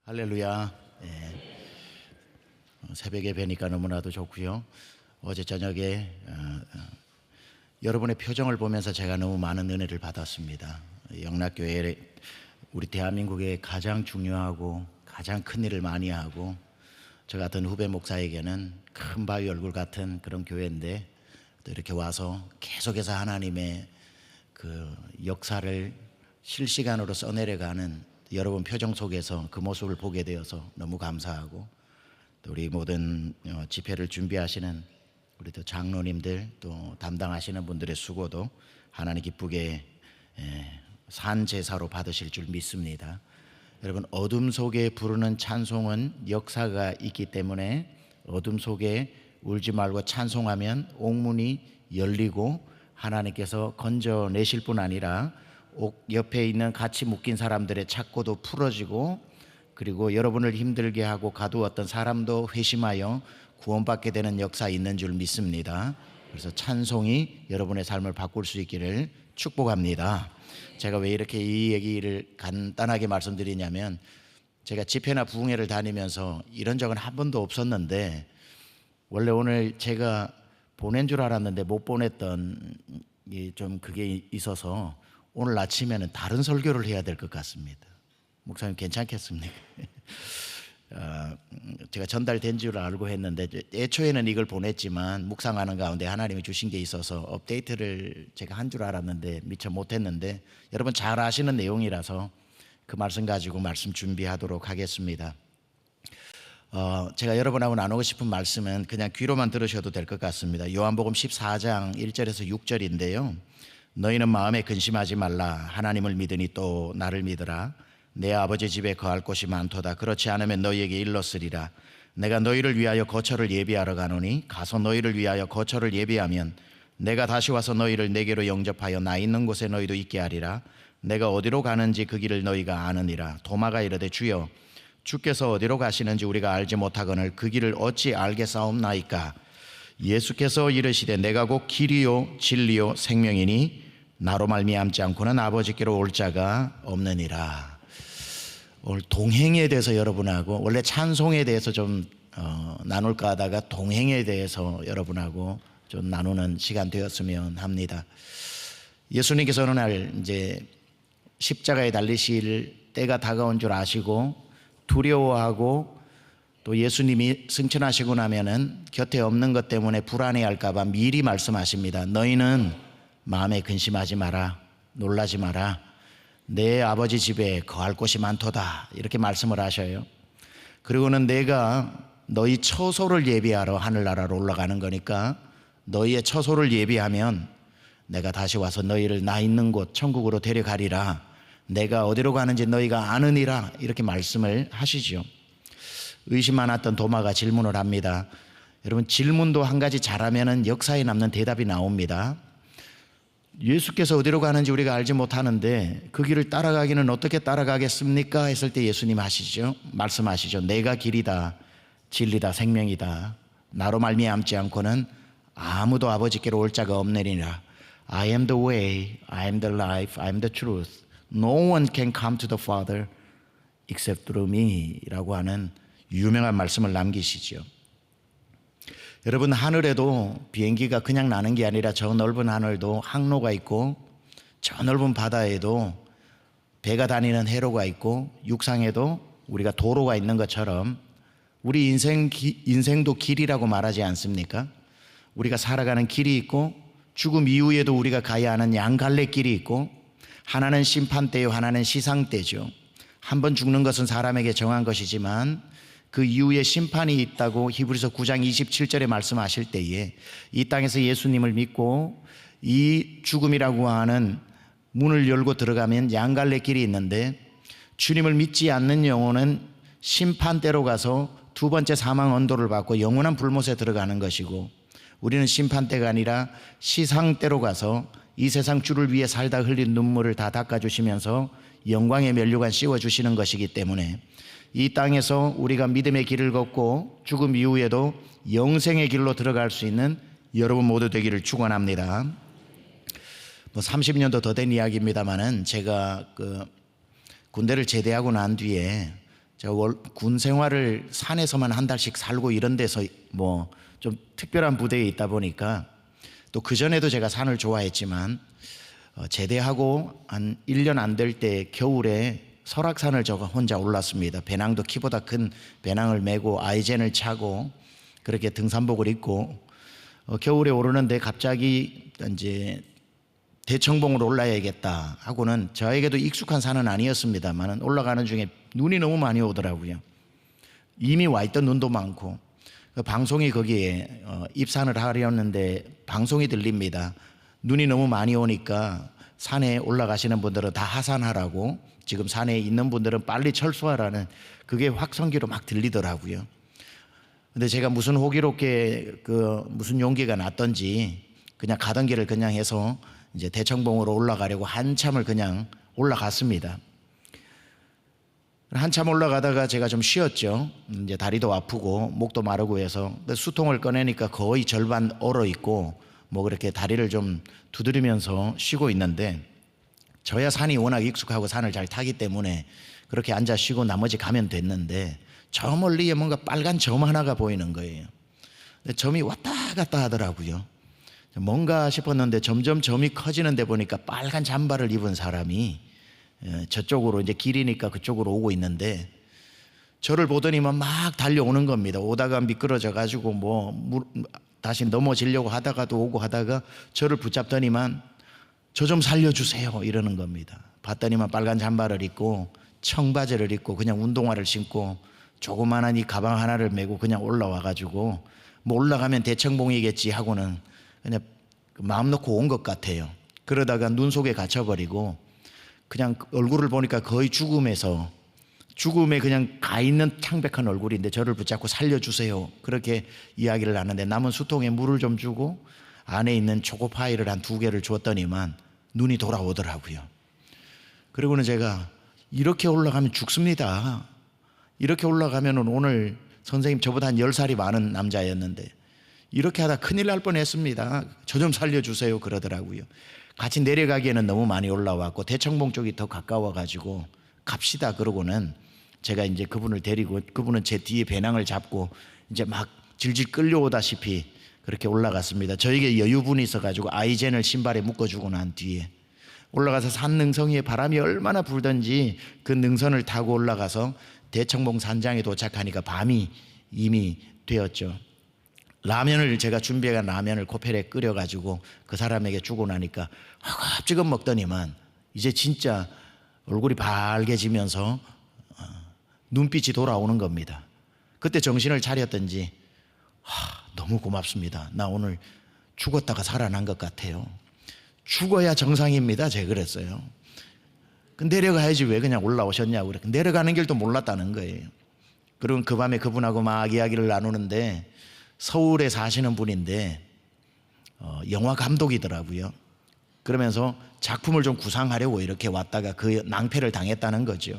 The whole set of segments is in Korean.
할렐루야. 새벽에 뵈니까 너무나도 좋고요. 어제 저녁에 여러분의 표정을 보면서 제가 너무 많은 은혜를 받았습니다. 영락교회 우리 대한민국에 가장 중요하고 가장 큰 일을 많이 하고 저 같은 후배 목사에게는 큰 바위 얼굴 같은 그런 교회인데 또 이렇게 와서 계속해서 하나님의 그 역사를 실시간으로 써내려가는 여러분 표정 속에서 그 모습을 보게 되어서 너무 감사하고, 또 우리 모든 집회를 준비하시는 우리 또 장로님들, 또 담당하시는 분들의 수고도 하나님 기쁘게 산 제사로 받으실 줄 믿습니다. 여러분, 어둠 속에 부르는 찬송은 역사가 있기 때문에 어둠 속에 울지 말고 찬송하면 옥문이 열리고 하나님께서 건져내실 뿐 아니라 옥 옆에 있는 같이 묶인 사람들의 착고도 풀어지고, 그리고 여러분을 힘들게 하고 가두었던 사람도 회심하여 구원받게 되는 역사 있는 줄 믿습니다. 그래서 찬송이 여러분의 삶을 바꿀 수 있기를 축복합니다. 제가 왜 이렇게 이 얘기를 간단하게 말씀드리냐면, 제가 집회나 부흥회를 다니면서 이런 적은 한 번도 없었는데, 원래 오늘 제가 보낸 줄 알았는데 못 보냈던 좀 그게 있어서 오늘 아침에는 다른 설교를 해야 될 것 같습니다. 목사님 괜찮겠습니까? 제가 전달된 줄 알고 했는데 애초에는 이걸 보냈지만 묵상하는 가운데 하나님이 주신 게 있어서 업데이트를 제가 한 줄 알았는데 미처 못했는데, 여러분 잘 아시는 내용이라서 그 말씀 가지고 말씀 준비하도록 하겠습니다. 제가 여러분하고 나누고 싶은 말씀은 그냥 귀로만 들으셔도 될 것 같습니다. 요한복음 14장 1절에서 6절인데요. 너희는 마음에 근심하지 말라. 하나님을 믿으니 또 나를 믿으라. 내 아버지 집에 거할 곳이 많도다. 그렇지 않으면 너희에게 일렀으리라. 내가 너희를 위하여 거처를 예비하러 가노니 가서 너희를 위하여 거처를 예비하면 내가 다시 와서 너희를 내게로 영접하여 나 있는 곳에 너희도 있게 하리라. 내가 어디로 가는지 그 길을 너희가 아느니라. 도마가 이르되 주여 주께서 어디로 가시는지 우리가 알지 못하거늘 그 길을 어찌 알겠사옵나이까. 예수께서 이르시되 내가 곧 길이요 진리요 생명이니 나로 말미암지 않고는 아버지께로 올 자가 없느니라. 오늘 동행에 대해서 여러분하고, 원래 찬송에 대해서 좀 나눌까 하다가 동행에 대해서 여러분하고 좀 나누는 시간 되었으면 합니다. 예수님께서 어느 날 이제 십자가에 달리실 때가 다가온 줄 아시고 두려워하고, 또 예수님이 승천하시고 나면은 곁에 없는 것 때문에 불안해할까 봐 미리 말씀하십니다. 너희는 마음에 근심하지 마라. 놀라지 마라. 내 아버지 집에 거할 곳이 많도다. 이렇게 말씀을 하셔요. 그리고는 내가 너희 처소를 예비하러 하늘나라로 올라가는 거니까 너희의 처소를 예비하면 내가 다시 와서 너희를 나 있는 곳 천국으로 데려가리라. 내가 어디로 가는지 너희가 아느니라. 이렇게 말씀을 하시죠. 의심 많았던 도마가 질문을 합니다. 여러분, 질문도 한 가지 잘하면 역사에 남는 대답이 나옵니다. 예수께서 어디로 가는지 우리가 알지 못하는데 그 길을 따라가기는 어떻게 따라가겠습니까? 했을 때 예수님 말씀하시죠. 내가 길이다 진리다 생명이다. 나로 말미암지 않고는 아무도 아버지께로 올 자가 없느니라. I am the way, I am the life, I am the truth. No one can come to the Father except through me 라고 하는 유명한 말씀을 남기시죠. 여러분, 하늘에도 비행기가 그냥 나는 게 아니라 저 넓은 하늘도 항로가 있고, 저 넓은 바다에도 배가 다니는 해로가 있고, 육상에도 우리가 도로가 있는 것처럼 우리 인생도 길이라고 말하지 않습니까? 우리가 살아가는 길이 있고, 죽음 이후에도 우리가 가야 하는 양갈래 길이 있고, 하나는 심판대요 하나는 시상대죠. 한 번 죽는 것은 사람에게 정한 것이지만 그 이후에 심판이 있다고 히브리서 9장 27절에 말씀하실 때에 이 땅에서 예수님을 믿고 이 죽음이라고 하는 문을 열고 들어가면 양갈래 길이 있는데, 주님을 믿지 않는 영혼은 심판대로 가서 두 번째 사망 언도를 받고 영원한 불못에 들어가는 것이고, 우리는 심판대가 아니라 시상대로 가서 이 세상 주를 위해 살다 흘린 눈물을 다 닦아주시면서 영광의 면류관 씌워주시는 것이기 때문에 이 땅에서 우리가 믿음의 길을 걷고 죽음 이후에도 영생의 길로 들어갈 수 있는 여러분 모두 되기를 축원합니다. 30년도 더 된 이야기입니다만은 제가 군대를 제대하고 난 뒤에 군 생활을 산에서만 한 달씩 살고 이런 데서 뭐 좀 특별한 부대에 있다 보니까 또 그전에도 제가 산을 좋아했지만 제대하고 한 1년 안 될 때 겨울에 설악산을 제가 혼자 올랐습니다. 배낭도 키보다 큰 배낭을 메고 아이젠을 차고 그렇게 등산복을 입고 겨울에 오르는데 갑자기 이제 대청봉으로 올라야겠다 하고는 저에게도 익숙한 산은 아니었습니다만 올라가는 중에 눈이 너무 많이 오더라고요. 이미 와 있던 눈도 많고 방송이 거기에 입산을 하려는데 방송이 들립니다. 눈이 너무 많이 오니까 산에 올라가시는 분들은 다 하산하라고, 지금 산에 있는 분들은 빨리 철수하라는 그게 확성기로 막 들리더라고요. 근데 제가 무슨 호기롭게 무슨 용기가 났던지 그냥 가던 길을 그냥 해서 이제 대청봉으로 올라가려고 한참을 그냥 올라갔습니다. 한참 올라가다가 제가 좀 쉬었죠. 이제 다리도 아프고 목도 마르고 해서 수통을 꺼내니까 거의 절반 얼어 있고 뭐 그렇게 다리를 좀 두드리면서 쉬고 있는데, 저야 산이 워낙 익숙하고 산을 잘 타기 때문에 그렇게 앉아 쉬고 나머지 가면 됐는데 저 멀리에 뭔가 빨간 점 하나가 보이는 거예요. 근데 점이 왔다 갔다 하더라고요. 뭔가 싶었는데 점점 점이 커지는데 보니까 빨간 잠바를 입은 사람이 저쪽으로 이제 길이니까 그쪽으로 오고 있는데 저를 보더니만 막 달려오는 겁니다. 오다가 미끄러져 가지고 다시 넘어지려고 하다가도 오고 하다가 저를 붙잡더니만 저 좀 살려주세요 이러는 겁니다. 봤더니만 빨간 잠바를 입고 청바지를 입고 그냥 운동화를 신고 조그만한 이 가방 하나를 메고 그냥 올라와 가지고 뭐 올라가면 대청봉이겠지 하고는 그냥 마음 놓고 온 것 같아요. 그러다가 눈 속에 갇혀버리고 그냥 얼굴을 보니까 거의 죽음에 그냥 가 있는 창백한 얼굴인데 저를 붙잡고 살려주세요 그렇게 이야기를 하는데 남은 수통에 물을 좀 주고 안에 있는 초코파이를 한 2개를 줬더니만 눈이 돌아오더라고요. 그리고는 제가 이렇게 올라가면 죽습니다. 이렇게 올라가면 오늘 선생님 저보다 한 10살이 많은 남자였는데 이렇게 하다 큰일 날 뻔했습니다. 저 좀 살려주세요 그러더라고요. 같이 내려가기에는 너무 많이 올라왔고 대청봉 쪽이 더 가까워가지고 갑시다 그러고는 제가 이제 그분을 데리고, 그분은 제 뒤에 배낭을 잡고 이제 막 질질 끌려오다시피 그렇게 올라갔습니다. 저에게 여유분이 있어가지고 아이젠을 신발에 묶어주고 난 뒤에 올라가서 산 능성이에 바람이 얼마나 불던지 그 능선을 타고 올라가서 대청봉 산장에 도착하니까 밤이 이미 되었죠. 라면을 제가 준비해간 라면을 코펠에 끓여가지고 그 사람에게 주고 나니까 허겁지겁 먹더니만 이제 진짜 얼굴이 발개지면서 눈빛이 돌아오는 겁니다. 그때 정신을 차렸던지 너무 고맙습니다. 나 오늘 죽었다가 살아난 것 같아요. 죽어야 정상입니다. 제가 그랬어요. 내려가야지 왜 그냥 올라오셨냐고 그래. 내려가는 길도 몰랐다는 거예요. 그리고 그 밤에 그분하고 막 이야기를 나누는데 서울에 사시는 분인데 영화 감독이더라고요. 그러면서 작품을 좀 구상하려고 이렇게 왔다가 그 낭패를 당했다는 거죠.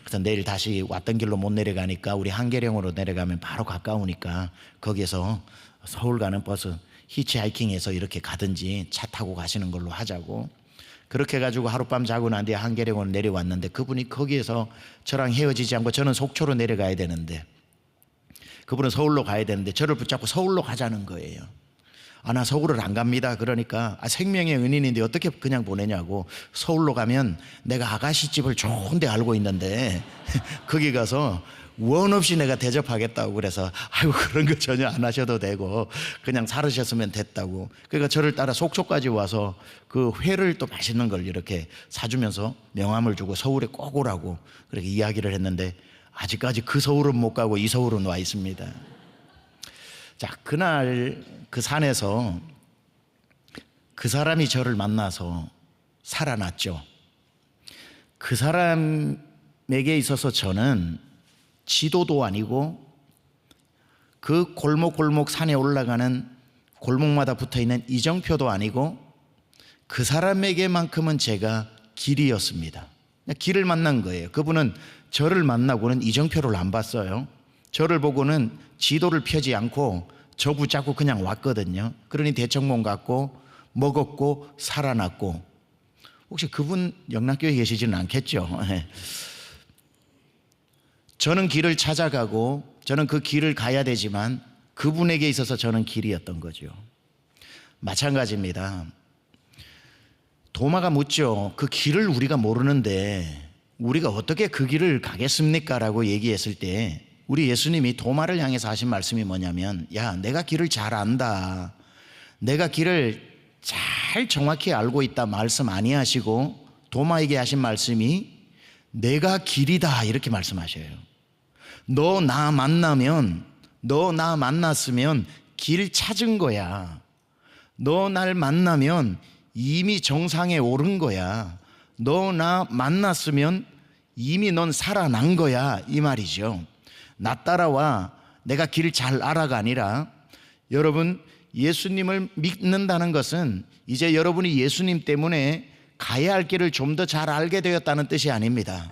그래서 내일 다시 왔던 길로 못 내려가니까 우리 한계령으로 내려가면 바로 가까우니까 거기에서 서울 가는 버스 히치하이킹해서 이렇게 가든지 차 타고 가시는 걸로 하자고, 그렇게 해가지고 하룻밤 자고 난 뒤에 한계령으로 내려왔는데 그분이 거기에서 저랑 헤어지지 않고, 저는 속초로 내려가야 되는데 그분은 서울로 가야 되는데 저를 붙잡고 서울로 가자는 거예요. 나 서울을 안 갑니다. 그러니까 생명의 은인인데 어떻게 그냥 보내냐고. 서울로 가면 내가 아가씨집을 좋은 데 알고 있는데 거기 가서 원 없이 내가 대접하겠다고. 그래서 아이고 그런 거 전혀 안 하셔도 되고 그냥 살으셨으면 됐다고. 그러니까 저를 따라 속초까지 와서 그 회를 또 맛있는 걸 이렇게 사주면서 명함을 주고 서울에 꼭 오라고 그렇게 이야기를 했는데 아직까지 그 서울은 못 가고 이 서울은 와 있습니다. 자, 그날 그 산에서 그 사람이 저를 만나서 살아났죠. 그 사람에게 있어서 저는 지도도 아니고 그 골목골목 산에 올라가는 골목마다 붙어있는 이정표도 아니고 그 사람에게만큼은 제가 길이었습니다. 길을 만난 거예요. 그분은 저를 만나고는 이정표를 안 봤어요. 저를 보고는 지도를 펴지 않고 저 붙잡고 그냥 왔거든요. 그러니 대청봉 갔고 먹었고 살아났고. 혹시 그분 영락교에 계시지는 않겠죠? 저는 길을 찾아가고 저는 그 길을 가야 되지만 그분에게 있어서 저는 길이었던 거죠. 마찬가지입니다. 도마가 묻죠. 그 길을 우리가 모르는데 우리가 어떻게 그 길을 가겠습니까? 라고 얘기했을 때 우리 예수님이 도마를 향해서 하신 말씀이 뭐냐면, 야, 내가 길을 잘 안다, 내가 길을 잘 정확히 알고 있다 말씀 아니하시고 도마에게 하신 말씀이 내가 길이다 이렇게 말씀하셔요. 너 나 만났으면 길 찾은 거야. 너 날 만나면 이미 정상에 오른 거야. 너 나 만났으면 이미 넌 살아난 거야, 이 말이죠. 나 따라와, 내가 길 잘 알아가 아니라, 여러분, 예수님을 믿는다는 것은 이제 여러분이 예수님 때문에 가야 할 길을 좀 더 잘 알게 되었다는 뜻이 아닙니다.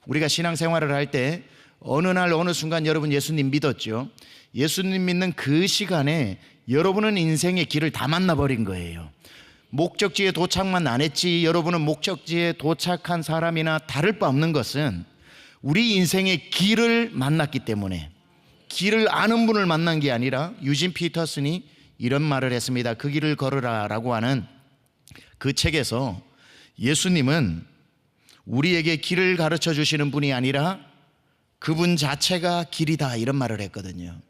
우리가 신앙생활을 할 때 어느 날 어느 순간 여러분 예수님 믿었죠. 예수님 믿는 그 시간에 여러분은 인생의 길을 다 만나버린 거예요. 목적지에 도착만 안 했지, 여러분은 목적지에 도착한 사람이나 다를 바 없는 것은 우리 인생의 길을 만났기 때문에, 길을 아는 분을 만난 게 아니라, 유진 피터슨이 이런 말을 했습니다. 그 길을 걸으라 라고 하는 그 책에서 예수님은 우리에게 길을 가르쳐 주시는 분이 아니라 그분 자체가 길이다, 이런 말을 했거든요.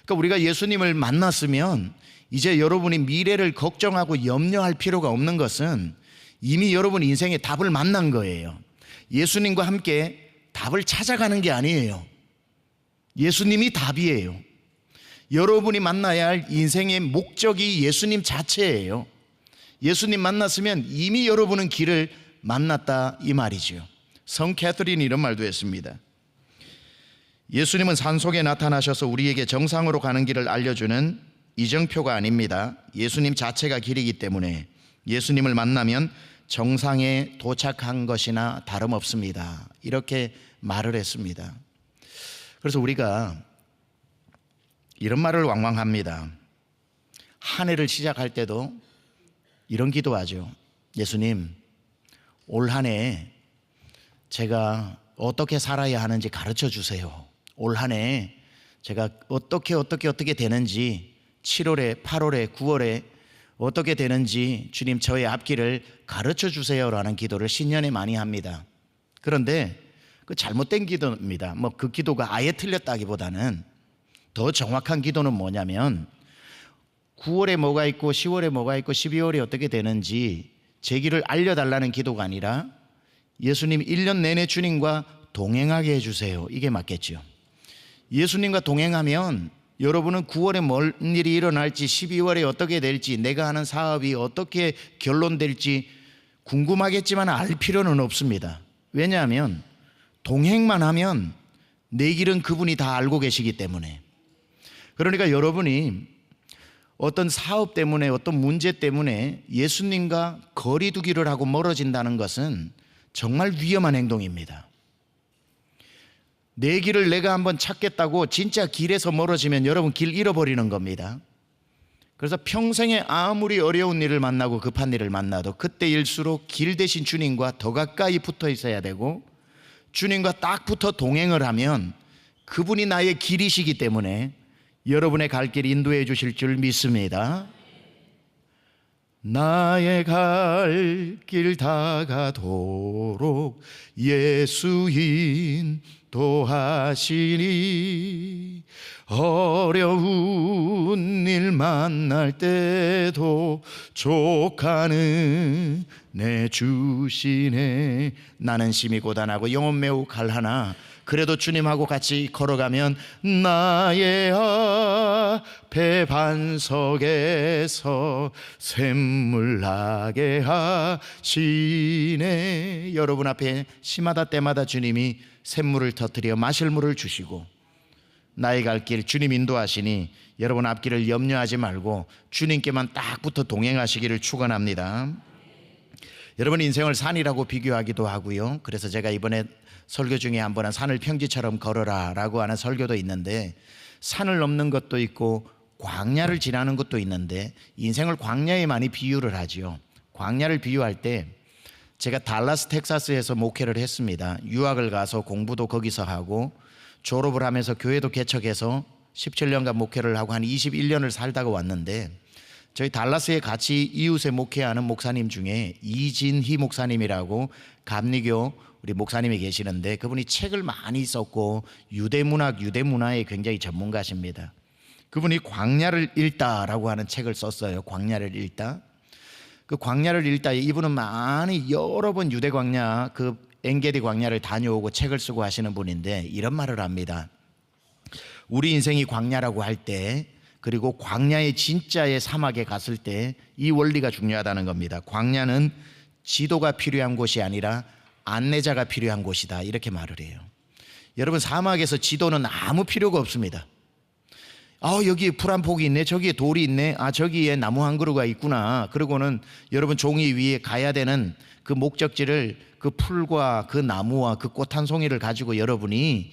그러니까 우리가 예수님을 만났으면 이제 여러분이 미래를 걱정하고 염려할 필요가 없는 것은 이미 여러분 인생의 답을 만난 거예요. 예수님과 함께 답을 찾아가는 게 아니에요. 예수님이 답이에요. 여러분이 만나야 할 인생의 목적이 예수님 자체예요. 예수님 만났으면 이미 여러분은 길을 만났다, 이 말이죠. 성 캐서린이 이런 말도 했습니다. 예수님은 산속에 나타나셔서 우리에게 정상으로 가는 길을 알려주는 이정표가 아닙니다. 예수님 자체가 길이기 때문에 예수님을 만나면 정상에 도착한 것이나 다름없습니다. 이렇게 말을 했습니다. 그래서 우리가 이런 말을 왕왕합니다. 한 해를 시작할 때도 이런 기도하죠. 예수님, 올 한 해 제가 어떻게 살아야 하는지 가르쳐 주세요. 올 한 해 제가 어떻게 되는지, 7월에 8월에 9월에 어떻게 되는지 주님 저의 앞길을 가르쳐 주세요라는 기도를 신년에 많이 합니다. 그런데 그 잘못된 기도입니다. 그 기도가 아예 틀렸다기보다는 더 정확한 기도는 뭐냐면 9월에 뭐가 있고 10월에 뭐가 있고 12월에 어떻게 되는지 제 길을 알려달라는 기도가 아니라 예수님 1년 내내 주님과 동행하게 해주세요. 이게 맞겠죠. 예수님과 동행하면 여러분은 9월에 뭔 일이 일어날지, 12월에 어떻게 될지, 내가 하는 사업이 어떻게 결론될지 궁금하겠지만 알 필요는 없습니다. 왜냐하면 동행만 하면 내 길은 그분이 다 알고 계시기 때문에. 그러니까 여러분이 어떤 사업 때문에, 어떤 문제 때문에 예수님과 거리 두기를 하고 멀어진다는 것은 정말 위험한 행동입니다. 내 길을 내가 한번 찾겠다고 진짜 길에서 멀어지면 여러분 길 잃어버리는 겁니다. 그래서 평생에 아무리 어려운 일을 만나고 급한 일을 만나도 그때일수록 길 대신 주님과 더 가까이 붙어 있어야 되고, 주님과 딱 붙어 동행을 하면 그분이 나의 길이시기 때문에 여러분의 갈 길 인도해 주실 줄 믿습니다. 나의 갈 길 다가도록 예수 인도하시니, 어려운 일 만날 때도 족하는 내 주시네. 나는 심히 고단하고 영혼 매우 갈하나 그래도 주님하고 같이 걸어가면 나의 앞에 반석에서 샘물 나게 하시네. 여러분 앞에 시마다 때마다 주님이 샘물을 터뜨려 마실 물을 주시고 나의 갈 길 주님 인도하시니 여러분 앞길을 염려하지 말고 주님께만 딱 붙어 동행하시기를 축원합니다. 여러분 인생을 산이라고 비교하기도 하고요. 그래서 제가 이번에 설교 중에 한 번은 산을 평지처럼 걸어라 라고 하는 설교도 있는데, 산을 넘는 것도 있고 광야를 지나는 것도 있는데 인생을 광야에 많이 비유를 하죠. 광야를 비유할 때 제가 달라스 텍사스에서 목회를 했습니다. 유학을 가서 공부도 거기서 하고 졸업을 하면서 교회도 개척해서 17년간 목회를 하고 한 21년을 살다가 왔는데, 저희 달라스에 같이 이웃에 목회하는 목사님 중에 이진희 목사님이라고 감리교 우리 목사님이 계시는데, 그분이 책을 많이 썼고 유대문학, 유대문화에 굉장히 전문가십니다. 그분이 광야를 읽다라고 하는 책을 썼어요. 광야를 읽다. 그 광야를 읽다에 이분은 많이 여러 번 유대 광야, 그 엔게디 광야를 다녀오고 책을 쓰고 하시는 분인데, 이런 말을 합니다. 우리 인생이 광야라고 할 때, 그리고 광야의 진짜의 사막에 갔을 때 이 원리가 중요하다는 겁니다. 광야는 지도가 필요한 곳이 아니라 안내자가 필요한 곳이다, 이렇게 말을 해요. 여러분, 사막에서 지도는 아무 필요가 없습니다. 여기에 풀 한 폭이 있네, 저기에 돌이 있네, 저기에 나무 한 그루가 있구나. 그러고는 여러분 종이 위에 가야 되는 그 목적지를 그 풀과 그 나무와 그 꽃 한 송이를 가지고 여러분이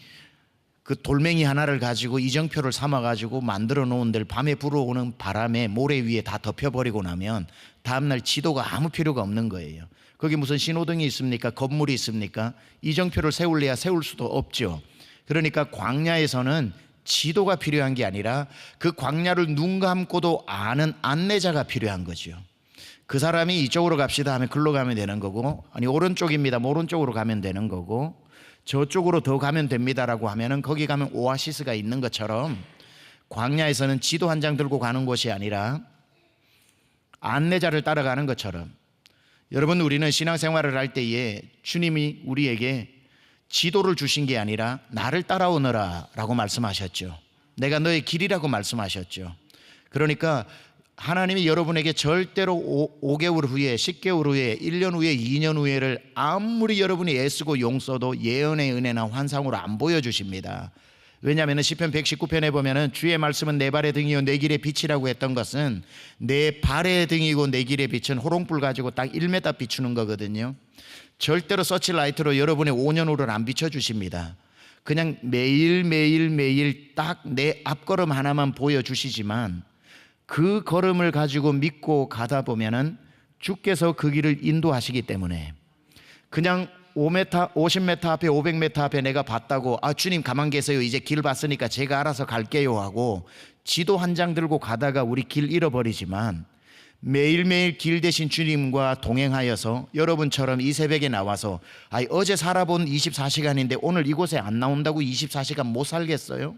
그 돌멩이 하나를 가지고 이정표를 삼아가지고 만들어 놓은 데를 밤에 불어오는 바람에 모래 위에 다 덮여버리고 나면 다음날 지도가 아무 필요가 없는 거예요. 거기 무슨 신호등이 있습니까? 건물이 있습니까? 이정표를 세울래야 세울 수도 없죠. 그러니까 광야에서는 지도가 필요한 게 아니라 그 광야를 눈 감고도 아는 안내자가 필요한 거죠. 그 사람이 이쪽으로 갑시다 하면 글로 가면 되는 거고, 아니 오른쪽입니다, 오른쪽으로 가면 되는 거고, 저쪽으로 더 가면 됩니다라고 하면은 거기 가면 오아시스가 있는 것처럼, 광야에서는 지도 한 장 들고 가는 곳이 아니라 안내자를 따라가는 것처럼, 여러분, 우리는 신앙생활을 할 때에 주님이 우리에게 지도를 주신 게 아니라 나를 따라오너라 라고 말씀하셨죠. 내가 너의 길이라고 말씀하셨죠. 그러니까 하나님이 여러분에게 절대로 5개월 후에, 10개월 후에, 1년 후에, 2년 후에를 아무리 여러분이 애쓰고 용써도 예언의 은혜나 환상으로 안 보여주십니다. 왜냐하면 시편 119편에 보면은 주의 말씀은 내 발의 등이요 내 길의 빛이라고 했던 것은, 내 발의 등이고 내 길의 빛은 호롱불 가지고 딱 1m 비추는 거거든요. 절대로 서치라이트로 여러분의 5년 후를 안 비춰주십니다. 그냥 매일 딱 내 앞걸음 하나만 보여주시지만, 그 걸음을 가지고 믿고 가다 보면은 주께서 그 길을 인도하시기 때문에, 그냥 5m, 50m 앞에 500m 앞에 내가 봤다고 주님 가만 계세요, 이제 길 봤으니까 제가 알아서 갈게요 하고 지도 한 장 들고 가다가 우리 길 잃어버리지만, 매일매일 길 대신 주님과 동행하여서 여러분처럼 이 새벽에 나와서 어제 살아본 24시간인데 오늘 이곳에 안 나온다고 24시간 못 살겠어요?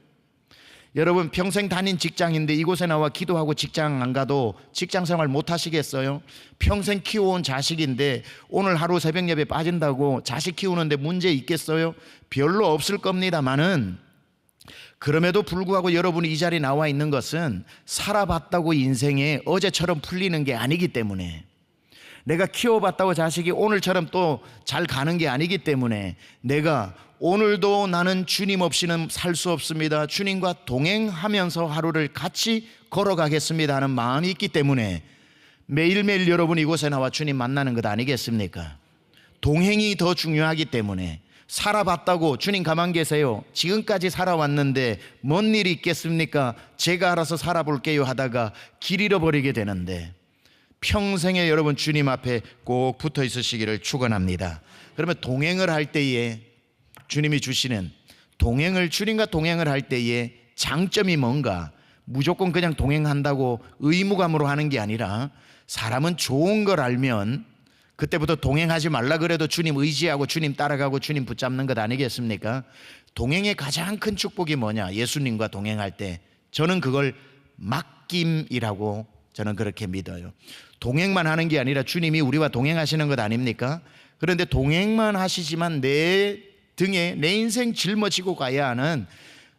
여러분, 평생 다닌 직장인데 이곳에 나와 기도하고 직장 안 가도 직장 생활 못 하시겠어요? 평생 키워온 자식인데 오늘 하루 새벽 예배 빠진다고 자식 키우는데 문제 있겠어요? 별로 없을 겁니다만은, 그럼에도 불구하고 여러분이 이 자리에 나와 있는 것은 살아봤다고 인생에 어제처럼 풀리는 게 아니기 때문에, 내가 키워봤다고 자식이 오늘처럼 또 잘 가는 게 아니기 때문에, 내가 오늘도 나는 주님 없이는 살 수 없습니다, 주님과 동행하면서 하루를 같이 걸어가겠습니다 하는 마음이 있기 때문에 매일매일 여러분 이곳에 나와 주님 만나는 것 아니겠습니까? 동행이 더 중요하기 때문에, 살아봤다고 주님 가만 계세요, 지금까지 살아왔는데 뭔 일이 있겠습니까, 제가 알아서 살아볼게요 하다가 길 잃어버리게 되는데, 평생에 여러분 주님 앞에 꼭 붙어 있으시기를 축원합니다. 그러면 동행을 할 때에 주님이 주시는 주님과 동행을 할 때에 장점이 뭔가, 무조건 그냥 동행한다고 의무감으로 하는 게 아니라, 사람은 좋은 걸 알면 그때부터 동행하지 말라 그래도 주님 의지하고 주님 따라가고 주님 붙잡는 것 아니겠습니까? 동행의 가장 큰 축복이 뭐냐? 예수님과 동행할 때 저는 그걸 맡김이라고 저는 그렇게 믿어요. 동행만 하는 게 아니라 주님이 우리와 동행하시는 것 아닙니까? 그런데 동행만 하시지만 내 등에 내 인생 짊어지고 가야 하는,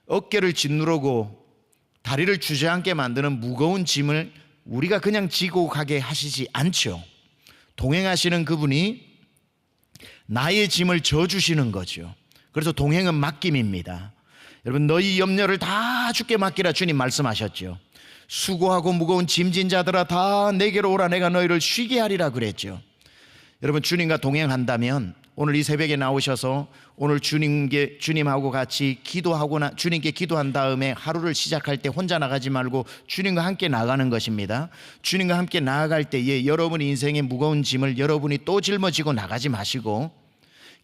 어깨를 짓누르고 다리를 주저앉게 만드는 무거운 짐을 우리가 그냥 지고 가게 하시지 않죠. 동행하시는 그분이 나의 짐을 져주시는 거죠. 그래서 동행은 맡김입니다. 여러분, 너희 염려를 다 주께 맡기라 주님 말씀하셨죠. 수고하고 무거운 짐진 자들아 다 내게로 오라, 내가 너희를 쉬게 하리라 그랬죠. 여러분, 주님과 동행한다면 오늘 이 새벽에 나오셔서 오늘 주님하고 같이 기도하고 주님께 기도한 다음에 하루를 시작할 때 혼자 나가지 말고 주님과 함께 나가는 것입니다. 주님과 함께 나아갈 때에 여러분의 인생의 무거운 짐을 여러분이 또 짊어지고 나가지 마시고,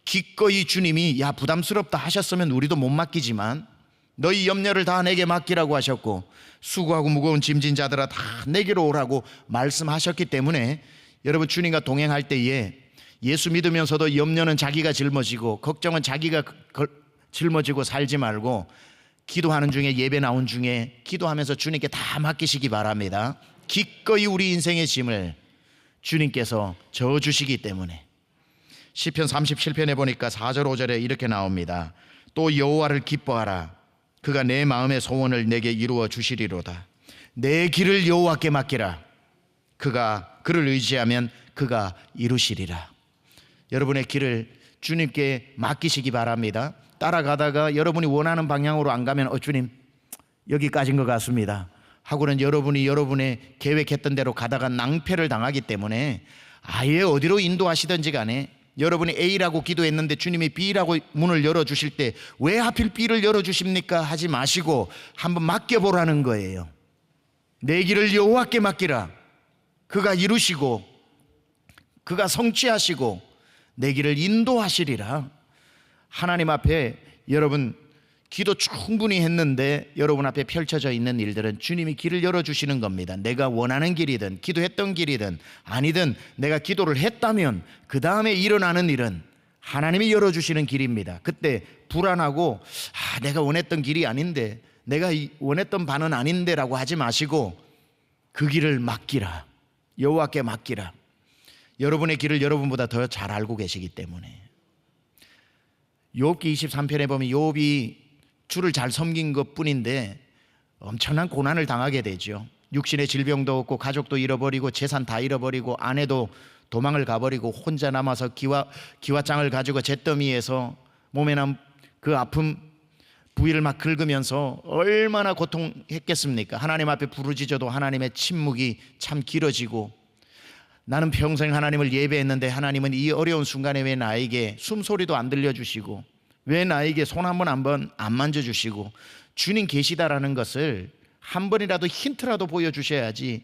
기꺼이 주님이 야 부담스럽다 하셨으면 우리도 못 맡기지만 너희 염려를 다 내게 맡기라고 하셨고 수고하고 무거운 짐진 자들아 다 내게로 오라고 말씀하셨기 때문에 여러분 주님과 동행할 때에 예수 믿으면서도 염려는 자기가 짊어지고 걱정은 자기가 짊어지고 살지 말고 기도하는 중에, 예배 나온 중에 기도하면서 주님께 다 맡기시기 바랍니다. 기꺼이 우리 인생의 짐을 주님께서 져주시기 때문에. 시편 37편에 보니까 4절 5절에 이렇게 나옵니다. 또 여호와를 기뻐하라. 그가 내 마음의 소원을 내게 이루어 주시리로다. 내 길을 여호와께 맡기라. 그를 의지하면 그가 이루시리라. 여러분의 길을 주님께 맡기시기 바랍니다. 따라가다가 여러분이 원하는 방향으로 안 가면 주님 여기까지인 것 같습니다 하고는 여러분이 여러분의 계획했던 대로 가다가 낭패를 당하기 때문에 아예 어디로 인도하시든지 간에 여러분이 A라고 기도했는데 주님이 B라고 문을 열어주실 때 왜 하필 B를 열어주십니까? 하지 마시고 한번 맡겨보라는 거예요. 내 길을 여호와께 맡기라. 그가 이루시고 그가 성취하시고 내 길을 인도하시리라. 하나님 앞에 여러분 기도 충분히 했는데 여러분 앞에 펼쳐져 있는 일들은 주님이 길을 열어주시는 겁니다. 내가 원하는 길이든 기도했던 길이든 아니든 내가 기도를 했다면 그 다음에 일어나는 일은 하나님이 열어주시는 길입니다. 그때 불안하고 내가 원했던 길이 아닌데, 내가 원했던 바는 아닌데 라고 하지 마시고 그 길을 맡기라. 여호와께 맡기라. 여러분의 길을 여러분보다 더 잘 알고 계시기 때문에. 욥기 23편에 보면 욥이 주를 잘 섬긴 것뿐인데 엄청난 고난을 당하게 되죠. 육신의 질병도 없고 가족도 잃어버리고 재산 다 잃어버리고 아내도 도망을 가버리고 혼자 남아서 기와장을 가지고 잿더미에서 몸에 난 그 아픔 부위를 막 긁으면서 얼마나 고통했겠습니까? 하나님 앞에 부르짖어도 하나님의 침묵이 참 길어지고, 나는 평생 하나님을 예배했는데 하나님은 이 어려운 순간에 왜 나에게 숨소리도 안 들려주시고 왜 나에게 손 한 번 안 만져주시고, 주님 계시다라는 것을 한 번이라도 힌트라도 보여주셔야지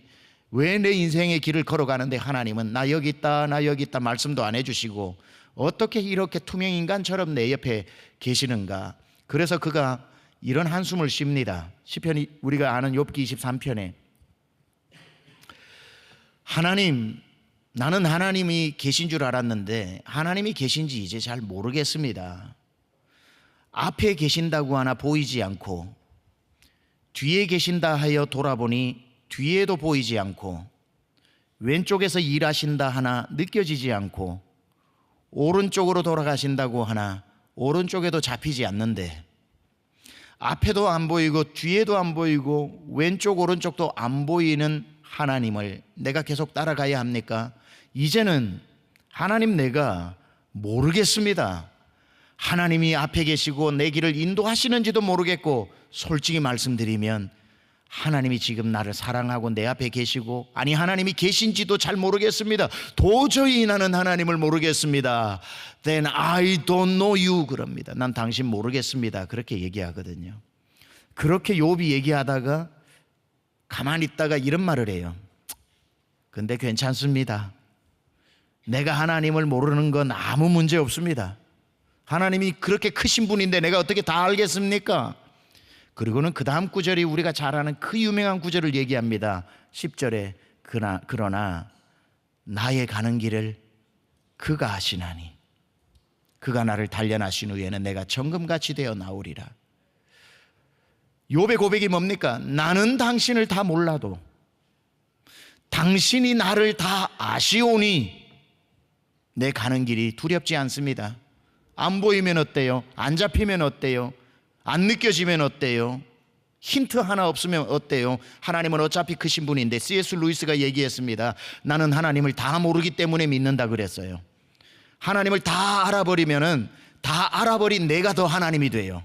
왜 내 인생의 길을 걸어가는데 하나님은 나 여기 있다 말씀도 안 해주시고 어떻게 이렇게 투명인간처럼 내 옆에 계시는가. 그래서 그가 이런 한숨을 쉽니다. 시편이 우리가 아는 욥기 23편에 하나님, 나는 하나님이 계신 줄 알았는데 하나님이 계신지 이제 잘 모르겠습니다. 앞에 계신다고 하나 보이지 않고 뒤에 계신다 하여 돌아보니 뒤에도 보이지 않고 왼쪽에서 일하신다 하나 느껴지지 않고 오른쪽으로 돌아가신다고 하나 오른쪽에도 잡히지 않는데, 앞에도 안 보이고 뒤에도 안 보이고 왼쪽 오른쪽도 안 보이는 하나님을 내가 계속 따라가야 합니까? 이제는 하나님 내가 모르겠습니다. 하나님이 앞에 계시고 내 길을 인도하시는지도 모르겠고, 솔직히 말씀드리면 하나님이 지금 나를 사랑하고 내 앞에 계시고 아니 하나님이 계신지도 잘 모르겠습니다. 도저히 나는 하나님을 모르겠습니다. Then I don't know you 그럽니다. 난 당신 모르겠습니다. 그렇게 얘기하거든요. 그렇게 욥이 얘기하다가 가만히 있다가 이런 말을 해요. 근데 괜찮습니다. 내가 하나님을 모르는 건 아무 문제 없습니다. 하나님이 그렇게 크신 분인데 내가 어떻게 다 알겠습니까? 그리고는 그 다음 구절이 우리가 잘 아는 그 유명한 구절을 얘기합니다. 10절에 그러나 나의 가는 길을 그가 아시나니 그가 나를 단련하신 후에는 내가 정금같이 되어 나오리라. 욥의 고백이 뭡니까? 나는 당신을 다 몰라도 당신이 나를 다 아시오니 내 가는 길이 두렵지 않습니다. 안 보이면 어때요? 안 잡히면 어때요? 안 느껴지면 어때요? 힌트 하나 없으면 어때요? 하나님은 어차피 크신 분인데, C.S. 루이스가 얘기했습니다. 나는 하나님을 다 모르기 때문에 믿는다 그랬어요. 하나님을 다 알아버리면은 다 알아버린 내가 더 하나님이 돼요.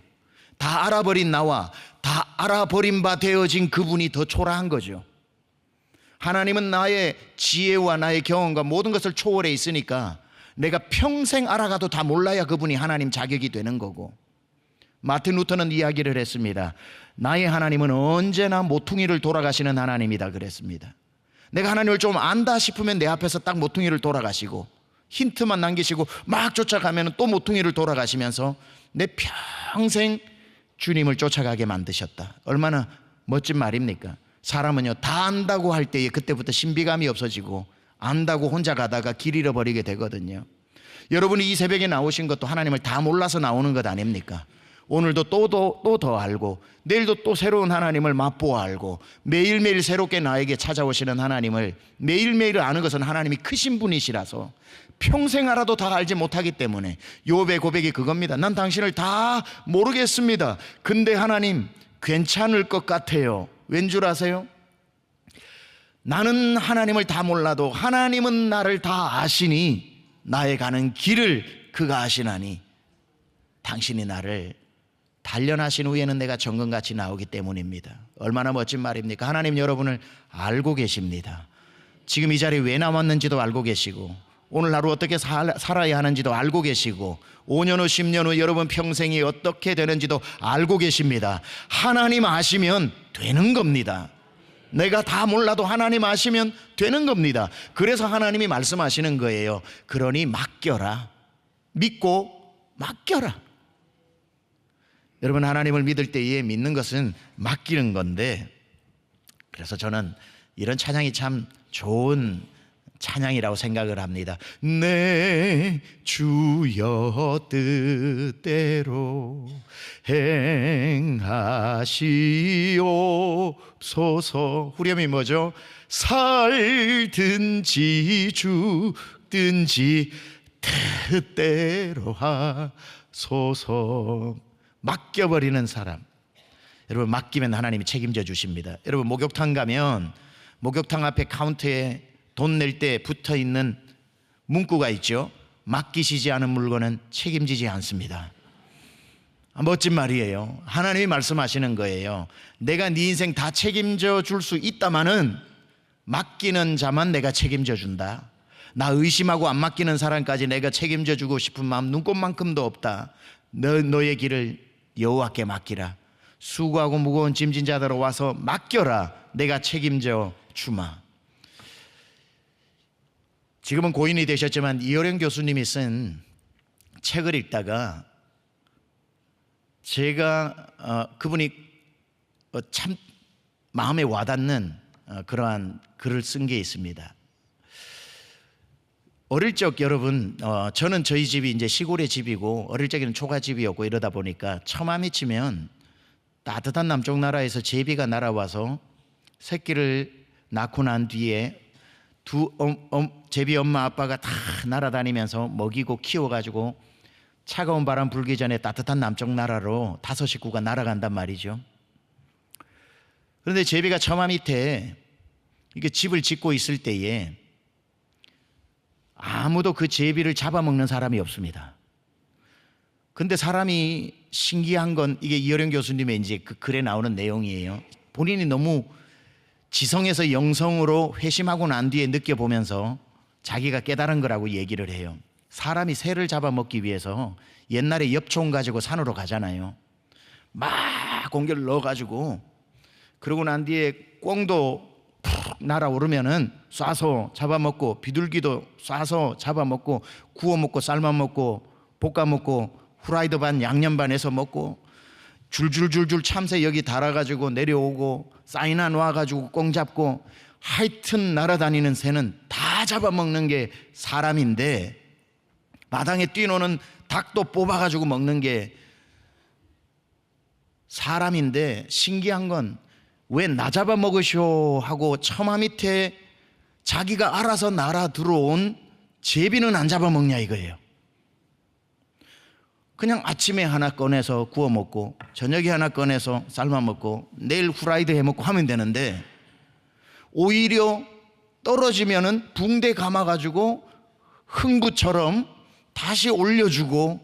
다 알아버린 나와 다 알아버린 바 되어진 그분이 더 초라한 거죠. 하나님은 나의 지혜와 나의 경험과 모든 것을 초월해 있으니까 내가 평생 알아가도 다 몰라야 그분이 하나님 자격이 되는 거고. 마틴 루터는 이야기를 했습니다. 나의 하나님은 언제나 모퉁이를 돌아가시는 하나님이다 그랬습니다. 내가 하나님을 좀 안다 싶으면 내 앞에서 딱 모퉁이를 돌아가시고, 힌트만 남기시고 막 쫓아가면 또 모퉁이를 돌아가시면서 내 평생 주님을 쫓아가게 만드셨다. 얼마나 멋진 말입니까? 사람은요, 다 안다고 할 때에 그때부터 신비감이 없어지고 안다고 혼자 가다가 길 잃어버리게 되거든요. 여러분이 이 새벽에 나오신 것도 하나님을 다 몰라서 나오는 것 아닙니까? 오늘도 또 더 알고, 내일도 또 새로운 하나님을 맛보아 알고, 매일매일 새롭게 나에게 찾아오시는 하나님을 매일매일 아는 것은 하나님이 크신 분이시라서 평생 알아도 다 알지 못하기 때문에 욥의 고백이 그겁니다. 난 당신을 다 모르겠습니다. 근데 하나님 괜찮을 것 같아요. 왠 줄 아세요? 나는 하나님을 다 몰라도 하나님은 나를 다 아시니 나의 가는 길을 그가 아시나니 당신이 나를 단련하신 후에는 내가 정금같이 나오기 때문입니다. 얼마나 멋진 말입니까? 하나님 여러분을 알고 계십니다. 지금 이 자리에 왜 나왔는지도 알고 계시고, 오늘 하루 어떻게 살아야 하는지도 알고 계시고, 5년 후 10년 후 여러분 평생이 어떻게 되는지도 알고 계십니다. 하나님 아시면 되는 겁니다. 내가 다 몰라도 하나님 아시면 되는 겁니다. 그래서 하나님이 말씀하시는 거예요. 그러니 맡겨라. 믿고 맡겨라. 여러분, 하나님을 믿을 때에 믿는 것은 맡기는 건데, 그래서 저는 이런 찬양이 참 좋은 찬양이라고 생각을 합니다. 내 주여 뜻대로 행하시옵소서. 후렴이 뭐죠? 살든지 죽든지 뜻대로 하소서. 맡겨버리는 사람. 여러분, 맡기면 하나님이 책임져 주십니다. 여러분, 목욕탕 가면 목욕탕 앞에 카운터에 돈 낼 때 붙어있는 문구가 있죠. 맡기시지 않은 물건은 책임지지 않습니다. 멋진 말이에요. 하나님이 말씀하시는 거예요. 내가 네 인생 다 책임져 줄 수 있다마는 맡기는 자만 내가 책임져 준다. 나 의심하고 안 맡기는 사람까지 내가 책임져 주고 싶은 마음 눈꼽만큼도 없다. 너의 길을 여호와께 맡기라. 수고하고 무거운 짐진 자들아 와서 맡겨라. 내가 책임져 주마. 지금은 고인이 되셨지만 이효령 교수님이 쓴 책을 읽다가 제가 그분이 참 마음에 와닿는 그러한 글을 쓴 게 있습니다. 어릴 적 여러분, 저는 저희 집이 이제 시골의 집이고 어릴 적에는 초가집이었고 이러다 보니까 처맘이 치면 따뜻한 남쪽 나라에서 제비가 날아와서 새끼를 낳고 난 뒤에 제비 엄마 아빠가 다 날아다니면서 먹이고 키워가지고 차가운 바람 불기 전에 따뜻한 남쪽 나라로 5 식구가 날아간단 말이죠. 그런데 제비가 처마 밑에 이게 집을 짓고 있을 때에 아무도 그 제비를 잡아먹는 사람이 없습니다. 근데 사람이 신기한 건 이게 이효령 교수님의 이제 그 글에 나오는 내용이에요. 본인이 너무 지성에서 영성으로 회심하고 난 뒤에 느껴보면서 자기가 깨달은 거라고 얘기를 해요. 사람이 새를 잡아먹기 위해서 옛날에 엽총 가지고 산으로 가잖아요. 막 공기를 넣어가지고, 그러고 난 뒤에 꿩도 푹 날아오르면은 쏴서 잡아먹고, 비둘기도 쏴서 잡아먹고, 구워먹고 삶아먹고 볶아먹고 후라이드 반 양념 반 해서 먹고, 줄줄줄줄 참새 여기 달아가지고 내려오고 사이나 놓아가지고 꽁 잡고, 하여튼 날아다니는 새는 다 잡아먹는 게 사람인데, 마당에 뛰노는 닭도 뽑아가지고 먹는 게 사람인데, 신기한 건 왜 나 잡아먹으쇼 하고 처마 밑에 자기가 알아서 날아 들어온 제비는 안 잡아먹냐 이거예요. 그냥 아침에 하나 꺼내서 구워 먹고 저녁에 하나 꺼내서 삶아 먹고 내일 후라이드 해 먹고 하면 되는데, 오히려 떨어지면은 붕대 감아가지고 흥부처럼 다시 올려주고,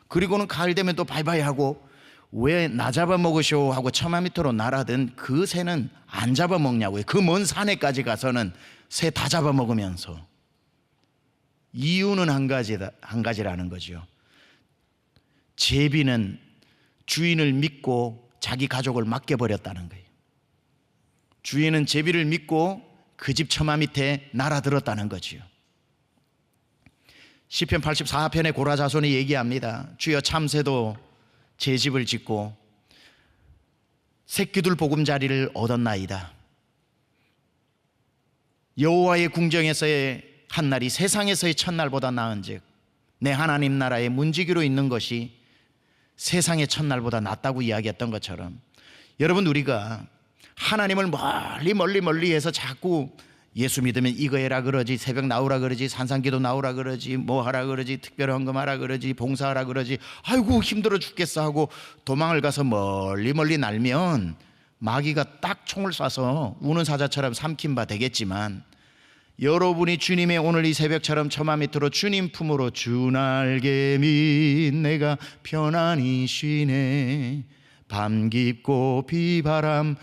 그리고는 가을 되면 또 바이바이 하고, 왜 나 잡아먹으쇼 하고 처마 밑으로 날아든 그 새는 안 잡아먹냐고요. 그 먼 산에까지 가서는 새 다 잡아먹으면서. 이유는 한 가지라는 거죠. 제비는 주인을 믿고 자기 가족을 맡겨버렸다는 거예요. 주인은 제비를 믿고 그 집 처마 밑에 날아들었다는 거지요. 시편 84편의 고라 자손이 얘기합니다. 주여 참새도 제 집을 짓고 새끼들 보금자리를 얻었나이다. 여호와의 궁정에서의 한날이 세상에서의 첫날보다 나은즉 내 하나님 나라의 문지기로 있는 것이 세상의 첫날보다 낫다고 이야기했던 것처럼, 여러분, 우리가 하나님을 멀리 해서 자꾸 예수 믿으면 이거 해라 그러지, 새벽 나오라 그러지, 산상기도 나오라 그러지, 뭐 하라 그러지, 특별헌금 하라 그러지, 봉사하라 그러지, 아이고 힘들어 죽겠어 하고 도망을 가서 멀리 날면 마귀가 딱 총을 쏴서 우는 사자처럼 삼킨 바 되겠지만, 여러분이 주님의 오늘 이 새벽처럼 처마 밑으로 주님 품으로 주 날개밑 내가 편안히 쉬네, 밤 깊고 비바람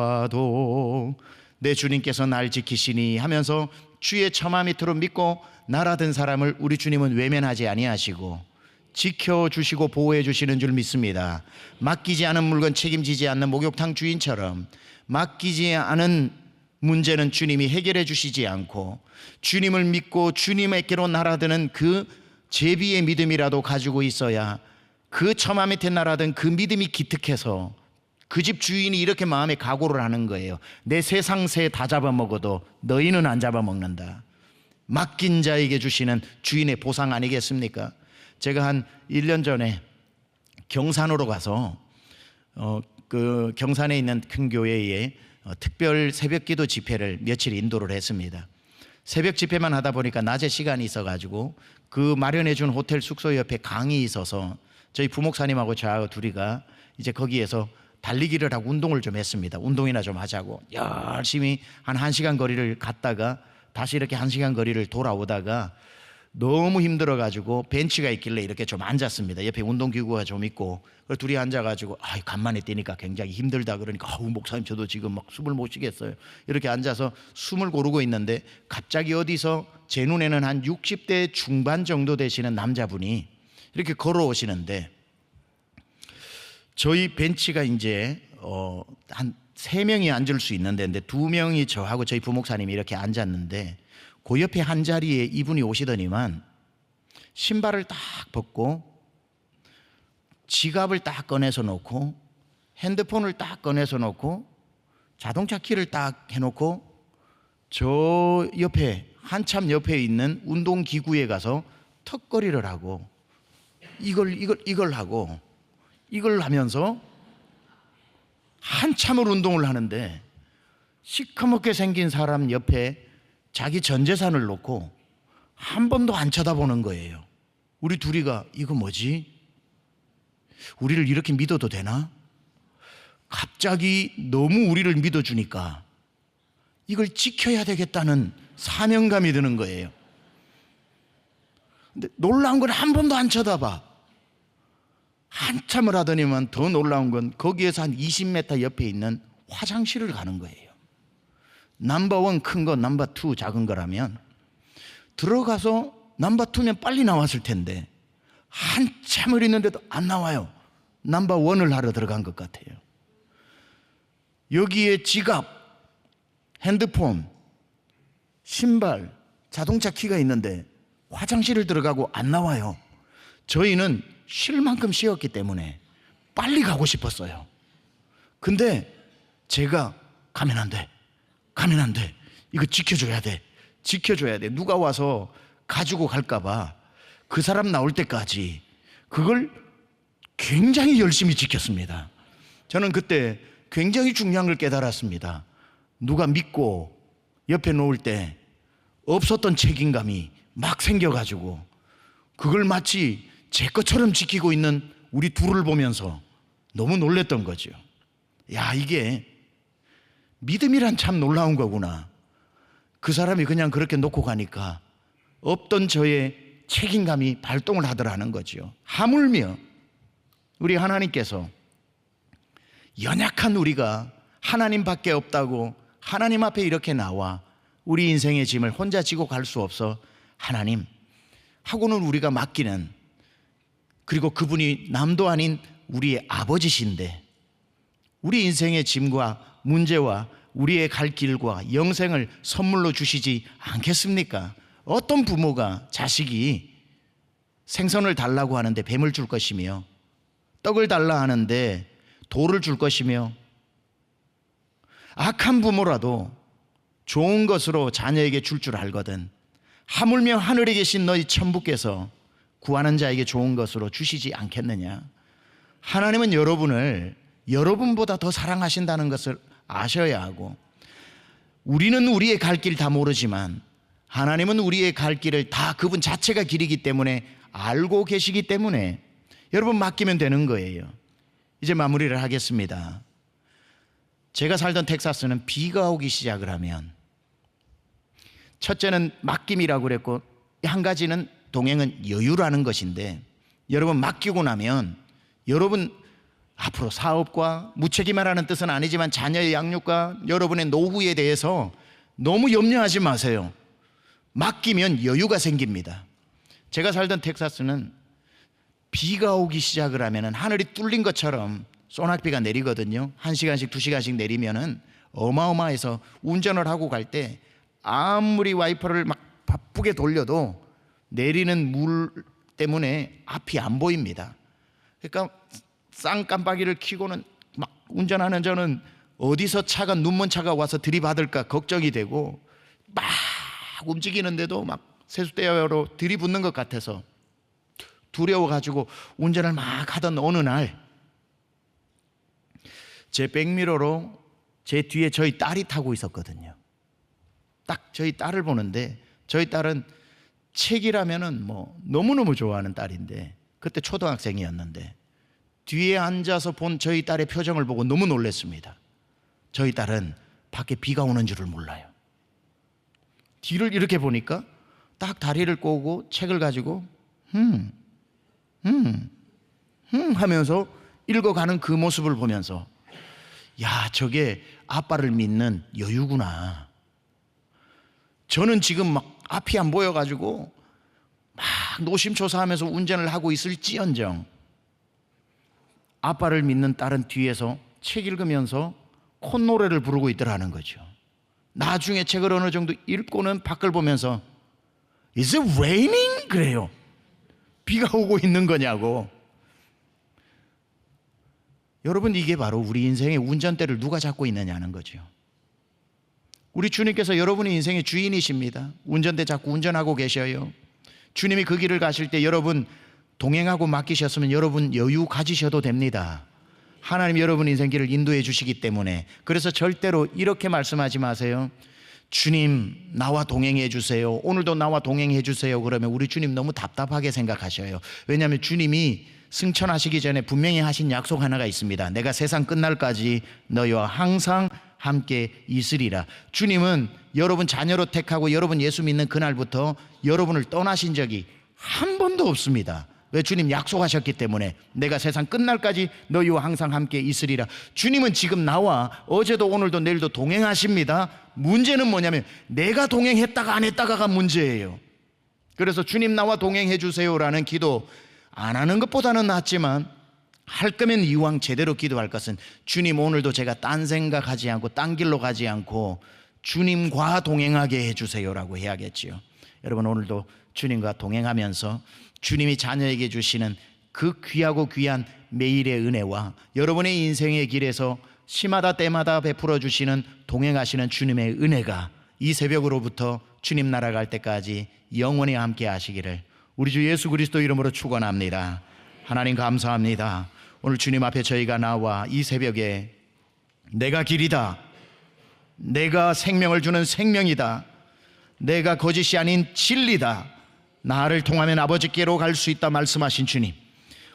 불어와도 내 주님께서 날 지키시니 하면서 주의 처마 밑으로 믿고 날아든 사람을 우리 주님은 외면하지 아니하시고 지켜주시고 보호해 주시는 줄 믿습니다. 맡기지 않은 물건 책임지지 않는 목욕탕 주인처럼 맡기지 않은 문제는 주님이 해결해 주시지 않고 주님을 믿고 주님에게로 날아드는 그 제비의 믿음이라도 가지고 있어야 그 처마 밑에 날아든 그 믿음이 기특해서 그 집 주인이 이렇게 마음에 각오를 하는 거예요. 내 세상 새 다 잡아먹어도 너희는 안 잡아먹는다. 맡긴 자에게 주시는 주인의 보상 아니겠습니까? 제가 한 1년 전에 경산으로 가서 그 경산에 있는 큰 교회에 특별 새벽기도 집회를 며칠 인도를 했습니다. 새벽 집회만 하다 보니까 낮에 시간이 있어가지고 그 마련해 준 호텔 숙소 옆에 강이 있어서 저희 부목사님하고 저하고 둘이가 이제 거기에서 달리기를 하고 운동을 좀 했습니다. 운동이나 좀 하자고 열심히 한 1시간 거리를 갔다가 다시 이렇게 1시간 거리를 돌아오다가 너무 힘들어가지고 벤치가 있길래 이렇게 좀 앉았습니다. 옆에 운동기구가 좀 있고, 둘이 앉아가지고 간만에 뛰니까 굉장히 힘들다 그러니까 목사님 저도 지금 막 숨을 못 쉬겠어요. 이렇게 앉아서 숨을 고르고 있는데 갑자기 어디서 제 눈에는 한 60대 중반 정도 되시는 남자분이 이렇게 걸어오시는데, 저희 벤치가 이제 한 3명이 앉을 수 있는데 2명이 저하고 저희 부목사님이 이렇게 앉았는데, 그 옆에 한 자리에 이분이 오시더니만 신발을 딱 벗고 지갑을 딱 꺼내서 놓고 핸드폰을 딱 꺼내서 놓고 자동차 키를 딱 해놓고 저 옆에 한참 옆에 있는 운동기구에 가서 턱걸이를 하고 이걸 하고 이걸 하면서 한참을 운동을 하는데, 시커멓게 생긴 사람 옆에 자기 전 재산을 놓고 한 번도 안 쳐다보는 거예요. 우리 둘이가 이거 뭐지? 우리를 이렇게 믿어도 되나? 갑자기 너무 우리를 믿어주니까 이걸 지켜야 되겠다는 사명감이 드는 거예요. 근데 놀라운 건 한 번도 안 쳐다봐. 한참을 하더니만 더 놀라운 건 거기에서 한 20m 옆에 있는 화장실을 가는 거예요. 넘버1 큰 거, 넘버2 작은 거라면 들어가서 넘버2면 빨리 나왔을 텐데 한참을 있는데도 안 나와요. 넘버1을 하러 들어간 것 같아요. 여기에 지갑, 핸드폰, 신발, 자동차 키가 있는데 화장실을 들어가고 안 나와요. 저희는 쉴 만큼 쉬었기 때문에 빨리 가고 싶었어요. 근데 제가 가면 안 돼. 이거 지켜줘야 돼. 누가 와서 가지고 갈까봐 그 사람 나올 때까지 그걸 굉장히 열심히 지켰습니다. 저는 그때 굉장히 중요한 걸 깨달았습니다. 누가 믿고 옆에 놓을 때 없었던 책임감이 막 생겨가지고 그걸 마치 제 것처럼 지키고 있는 우리 둘을 보면서 너무 놀랬던 거죠. 야, 이게 믿음이란 참 놀라운 거구나. 그 사람이 그냥 그렇게 놓고 가니까 없던 저의 책임감이 발동을 하더라는 거죠. 하물며 우리 하나님께서 연약한 우리가 하나님밖에 없다고 하나님 앞에 이렇게 나와 우리 인생의 짐을 혼자 지고 갈 수 없어 하나님 하고는 우리가 맡기는, 그리고 그분이 남도 아닌 우리의 아버지신데 우리 인생의 짐과 문제와 우리의 갈 길과 영생을 선물로 주시지 않겠습니까? 어떤 부모가 자식이 생선을 달라고 하는데 뱀을 줄 것이며, 떡을 달라 하는데 돌을 줄 것이며, 악한 부모라도 좋은 것으로 자녀에게 줄 알거든 하물며 하늘에 계신 너희 천부께서 구하는 자에게 좋은 것으로 주시지 않겠느냐. 하나님은 여러분을 여러분보다 더 사랑하신다는 것을 아셔야 하고, 우리는 우리의 갈 길 다 모르지만 하나님은 우리의 갈 길을 다 그분 자체가 길이기 때문에 알고 계시기 때문에 여러분 맡기면 되는 거예요. 이제 마무리를 하겠습니다. 제가 살던 텍사스는 비가 오기 시작을 하면, 첫째는 맡김이라고 그랬고, 한 가지는 동행은 여유라는 것인데, 여러분 맡기고 나면 여러분 앞으로 사업과, 무책임하라는 뜻은 아니지만 자녀의 양육과 여러분의 노후에 대해서 너무 염려하지 마세요. 맡기면 여유가 생깁니다. 제가 살던 텍사스는 비가 오기 시작을 하면 하늘이 뚫린 것처럼 소낙비가 내리거든요. 1시간씩 2시간씩 내리면은 어마어마해서 운전을 하고 갈 때 아무리 와이퍼를 막 바쁘게 돌려도 내리는 물 때문에 앞이 안 보입니다. 그러니까 쌍깜빡이를 켜고는 막 운전하는 저는 어디서 차가, 눈먼 차가 와서 들이받을까 걱정이 되고, 막 움직이는데도 막 세숫대야로 들이붙는 것 같아서 두려워가지고 운전을 막 하던 어느 날, 제 백미러로 제 뒤에 저희 딸이 타고 있었거든요. 딱 저희 딸을 보는데, 저희 딸은 책이라면은 뭐 너무너무 좋아하는 딸인데, 그때 초등학생이었는데 뒤에 앉아서 본 저희 딸의 표정을 보고 너무 놀랐습니다. 저희 딸은 밖에 비가 오는 줄을 몰라요. 뒤를 이렇게 보니까 딱 다리를 꼬고 책을 가지고 하면서 읽어가는 그 모습을 보면서, 야, 저게 아빠를 믿는 여유구나. 저는 지금 막 앞이 안 보여가지고 막 노심초사하면서 운전을 하고 있을지언정 아빠를 믿는 딸은 뒤에서 책 읽으면서 콧노래를 부르고 있더라는 거죠. 나중에 책을 어느 정도 읽고는 밖을 보면서 Is it raining? 그래요. 비가 오고 있는 거냐고. 여러분, 이게 바로 우리 인생의 운전대를 누가 잡고 있느냐는 거죠. 우리 주님께서 여러분의 인생의 주인이십니다. 운전대 잡고 운전하고 계셔요. 주님이 그 길을 가실 때 여러분 동행하고 맡기셨으면 여러분 여유 가지셔도 됩니다. 하나님 여러분 인생길을 인도해 주시기 때문에. 그래서 절대로 이렇게 말씀하지 마세요. 주님 나와 동행해 주세요, 오늘도 나와 동행해 주세요. 그러면 우리 주님 너무 답답하게 생각하셔요. 왜냐하면 주님이 승천하시기 전에 분명히 하신 약속 하나가 있습니다. 내가 세상 끝날까지 너희와 항상 함께 있으리라. 주님은 여러분 자녀로 택하고 여러분 예수 믿는 그날부터 여러분을 떠나신 적이 한 번도 없습니다. 왜? 주님 약속하셨기 때문에. 내가 세상 끝날까지 너희와 항상 함께 있으리라. 주님은 지금 나와 어제도 오늘도 내일도 동행하십니다. 문제는 뭐냐면 내가 동행했다가 안 했다가가 문제예요. 그래서 주님 나와 동행해 주세요라는 기도 안 하는 것보다는 낫지만, 할 거면 이왕 제대로 기도할 것은 주님 오늘도 제가 딴 생각하지 않고 딴 길로 가지 않고 주님과 동행하게 해주세요라고 해야겠지요. 여러분, 오늘도 주님과 동행하면서 주님이 자녀에게 주시는 그 귀하고 귀한 매일의 은혜와 여러분의 인생의 길에서 시마다 때마다 베풀어 주시는 동행하시는 주님의 은혜가 이 새벽으로부터 주님 나라 갈 때까지 영원히 함께 하시기를 우리 주 예수 그리스도 이름으로 축원합니다. 하나님 감사합니다. 오늘 주님 앞에 저희가 나와 이 새벽에 내가 길이다, 내가 생명을 주는 생명이다, 내가 거짓이 아닌 진리다, 나를 통하면 아버지께로 갈 수 있다 말씀하신 주님,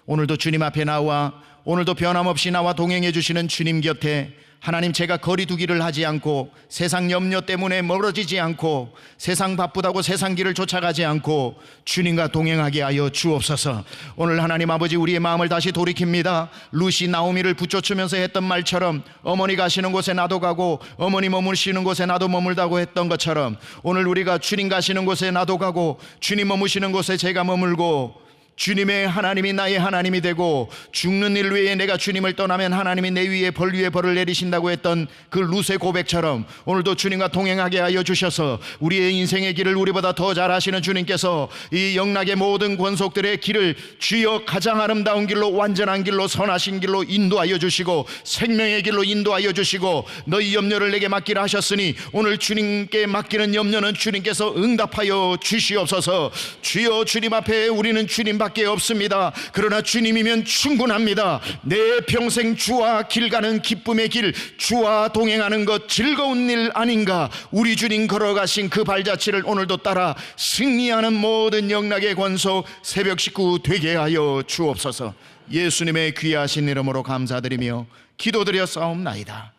오늘도 주님 앞에 나와 오늘도 변함없이 나와 동행해 주시는 주님 곁에 하나님, 제가 거리 두기를 하지 않고 세상 염려 때문에 멀어지지 않고 세상 바쁘다고 세상 길을 쫓아가지 않고 주님과 동행하게 하여 주옵소서. 오늘 하나님 아버지, 우리의 마음을 다시 돌이킵니다. 루시 나오미를 붙여주면서 했던 말처럼 어머니 가시는 곳에 나도 가고 어머니 머무시는 곳에 나도 머물다고 했던 것처럼 오늘 우리가 주님 가시는 곳에 나도 가고 주님 머무시는 곳에 제가 머물고 주님의 하나님이 나의 하나님이 되고 죽는 일 외에 내가 주님을 떠나면 하나님이 내 위에 벌 위에 벌을 내리신다고 했던 그 룻의 고백처럼 오늘도 주님과 동행하게 하여 주셔서 우리의 인생의 길을 우리보다 더 잘 아시는 주님께서 이 영락의 모든 권속들의 길을 주여 가장 아름다운 길로, 완전한 길로, 선하신 길로 인도하여 주시고 생명의 길로 인도하여 주시고 너희 염려를 내게 맡기라 하셨으니 오늘 주님께 맡기는 염려는 주님께서 응답하여 주시옵소서. 주여, 주님 앞에 우리는 주님 밖에 없습니다. 그러나 주님이면 충분합니다. 내 평생 주와 길 가는 기쁨의 길, 주와 동행하는 것 즐거운 일 아닌가. 우리 주님 걸어가신 그 발자취를 오늘도 따라 승리하는 모든 영락의 권속 새벽 식구 되게 하여 주옵소서. 예수님의 귀하신 이름으로 감사드리며 기도드려 싸움나이다.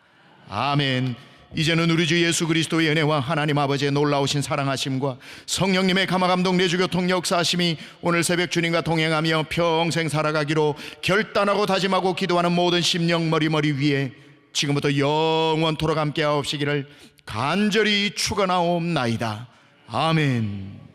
아멘. 이제는 우리 주 예수 그리스도의 은혜와 하나님 아버지의 놀라우신 사랑하심과 성령님의 감화감동 내주교통 역사하심이 오늘 새벽 주님과 동행하며 평생 살아가기로 결단하고 다짐하고 기도하는 모든 심령 머리머리 위에 지금부터 영원토록 함께 하옵시기를 간절히 축원하옵나이다. 아멘.